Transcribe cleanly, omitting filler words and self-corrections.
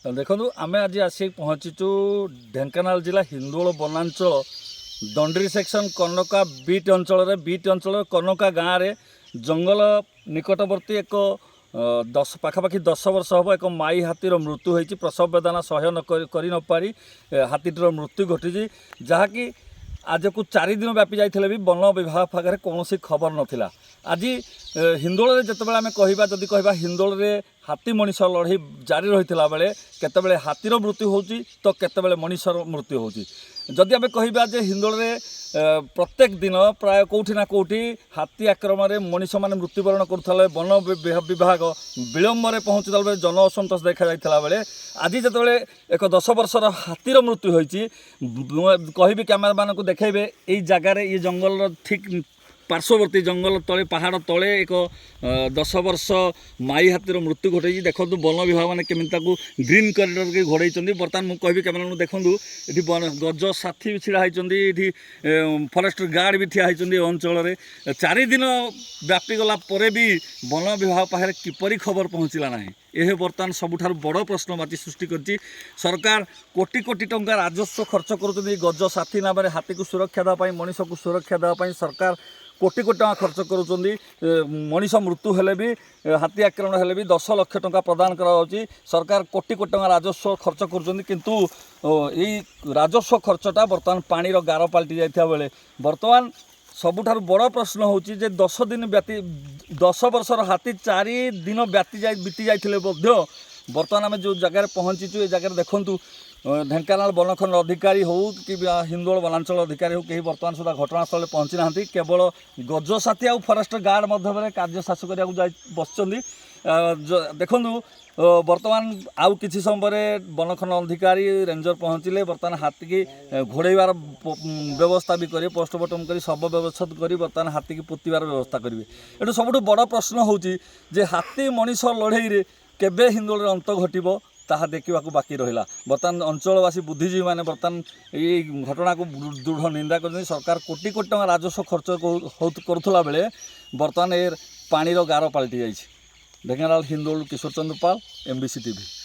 देखो आम आज आसिक पहुँचीचु ढेंकानाल जिला हिंदोल वनांचल दंडरी सेक्शन कनका बीट अंचल कनका गाँव में जंगल निकटवर्ती एक पाखापाखि 10 वर्ष हम एक माई हाथीर मृत्यु होती प्रसव वेदना सह्य न पारी हाथीटर मृत्यु घटी जहाँकि आज को 4 दिन व्यापी जाते भी वन विभाग पाखे कौन खबर नाला आज हिंदोल जिते आम कह जदि कह हिंदोल हाथी मनीष लड़ाई जारी रही बेले केतबेले हाथीर मृत्यु होची तो केतबेले मनीषर मृत्यु होची जदि आम कह हिंदोल प्रत्येक दिन प्राय कौटी ना कौटी हाथी आक्रमण में मनीष मैंने मृत्युवरण करुले वन विभाग विलम्ब में पहुँचला बेले जन असंतोष देखा जाता बेले आज जिते एक 10 वर्षर हाथीर मृत्यु होती कहि कैमेरा मान को देखेबे ये जगार ये जंगल ठीक पार्श्ववर्ती जंगल तले पहाड़ तले एक 10 वर्ष माई हाथीर मृत्यु घटे देखो वन विभाग मैंने केमी ग्रीन कॉरिडोर के घोड़े बर्तमान मुझे कहि कैमेरा देखूँ ये गज साथी भी छिड़ा होती फरेस्ट गार्ड भी ठिया होती अंचल 4 दिन व्यापी गला भी वन विभाग पाखे किपरि खबर पहुँचला ना यह बर्तमान सबुठार बड़ प्रश्नवाची सृष्टि कर सरकार कोटी कोटी टंका राजस्व खर्च कर गज साथी नाम हाथी को सुरक्षा देवाई मनीष को सुरक्षा देवाई सरकार कोटी कोटी टंका खर्च कर मनीष मृत्यु हेले भी हाथी आक्रमण हेले भी 10 लाख टंका प्रदान करा सरकार कोटी कोटी टंका राजस्व खर्च करकिंतु यही राजस्व खर्चटा बर्तमान पानी गार पलटि जाता बेले बर्तमान सबुठार बड़ प्रश्न होची जे 10 दिन व्यती 10 वर्षर हाथी 4 दिन बीती जाते बर्तमान आम जो जगार पहुँचीचु ये जगह देखूँ ढेंकानाल वनखंड अधिकारी हो कि हिंदोल वनांचल अधिकारी हो कहीं बर्तमान सुधा घटनास्थल पहुँची ना केवल गज साथी आ फरेस्ट गार्ड मध्य कार्य शास करने बस देखूँ बर्तमान आउ किसी समय वनखंड अधिकारी रेंजर पहुँचले बर्तमान हाथी की घोड़ार व्यवस्था भी करेंगे पोस्टमार्टम कर शव व्यवस्था कर बर्तमान हाथी की पोतार व्यवस्था करेंगे ये सब बड़ प्रश्न होची जे हाथी मनीष लड़ाई केबे हिंदोल अंत घटब ताहा देखा बाकी रहा बर्तमान अंचलवासी बुद्धिजीवी मैंने बर्तमान ये घटना को दृढ़ निंदा कर सरकार कोटी कोटी टंका राजस्व खर्च करुला बेले बर्तमान ए पानी गार पलटि जाइए ढेंकानाल हिंदोल किशोर चंद्र पाल MBC TV।